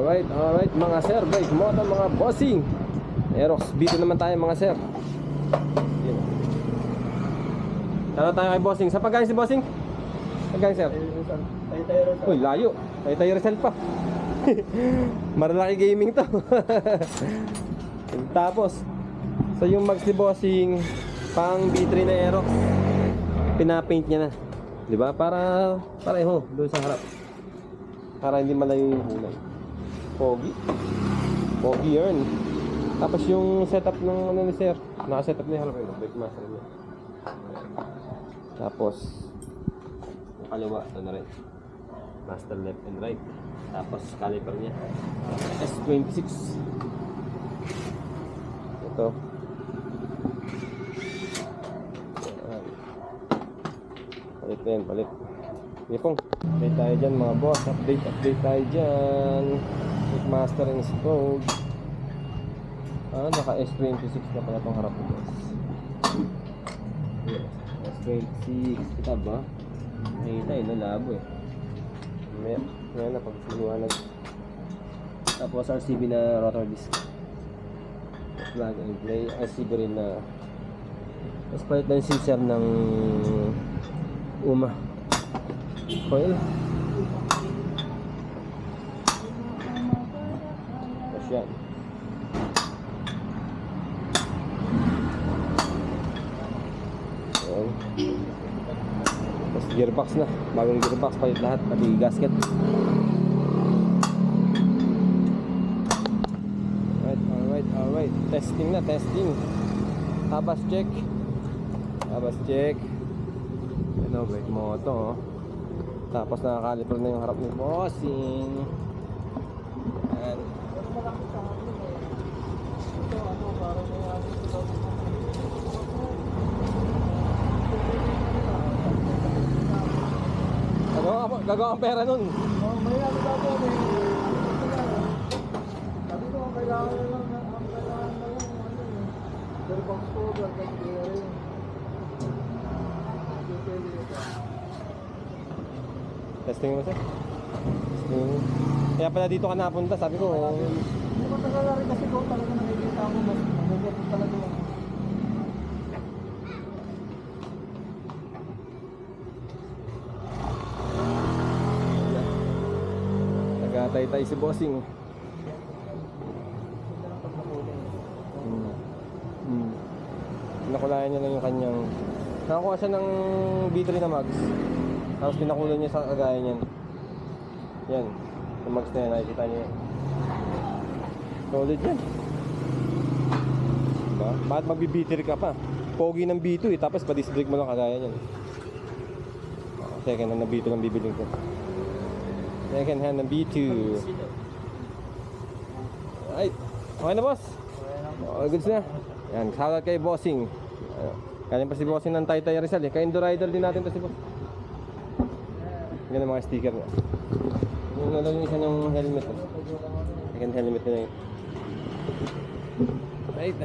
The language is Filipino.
Alright mga sir, bike moto mga bossing. Aerox, dito naman tayo mga sir. Yun. Tara tayo kay bossing. Saan pagkain si bossing? Pagkain sir? Uy, layo. Tayo Rizal pa. Maralaki gaming to. Tapos so yung mags ni bossing pang B3 na Aerox, pinapaint niya na, diba? Para pareho doon sa harap, para hindi malayo yung kulay. Pogi yarn. Tapos yung setup ng ano ni sir, naka-setup niya half brake master niya. Tapos yung kaliwa, ito na rin, master left and right. Tapos caliper niya S26. Ito palit. Ipong update tayo dyan mga boss. Update tayo dyan. Master installed. Naka S26 na pala itong harap mo boss. S26 kita ba? Nakita labo Ngayon na pagsiluhanag. Tapos RCB na rotor disc, plug and play. RCB rin na. Tapos palit na yung sensor ng UMA coil. Tapos yan. Tapos gearbox na, bagong gearbox, palit lahat, pati gasket. Alright, testing. Habas check. Ito, brake moto. Tapos nakakaliper na yung harap ni bossing. Ayan. Gagawa ang pera nun. Sabi ko, ang kailangan lang pero box ko, testing mo sir? Kaya pala dito ka napunta, sabi ko. Hindi ko talaga rin kasi ko talaga nakikita ako, mas magagapot talaga lang. Nagtatay-tay si bossing. Pinakulayan niya lang yung kanyang, nakakuha siya ng B3 na mags, tapos pinakulay niya sa kagaya niyan. Yan, yung mags na yan, nakikita niya yan. Solid yan, diba? Bakit magbi-B3 ka pa? Pogi ng B2 tapos pa-disc brake mo lang kagaya niyan. Second hand ng B2 lang bibiling ko. Second hand ng B2. Alright, okay na boss? Okay, goods na. Yan, shoutout kay bossing. Kanya pa si bossing ng Taytay Rizal Ka-Indo rider din natin to si boss. Ganun mga sticker niya. Yung nalagyan isa ng helmet. Second helmet na yun. Right.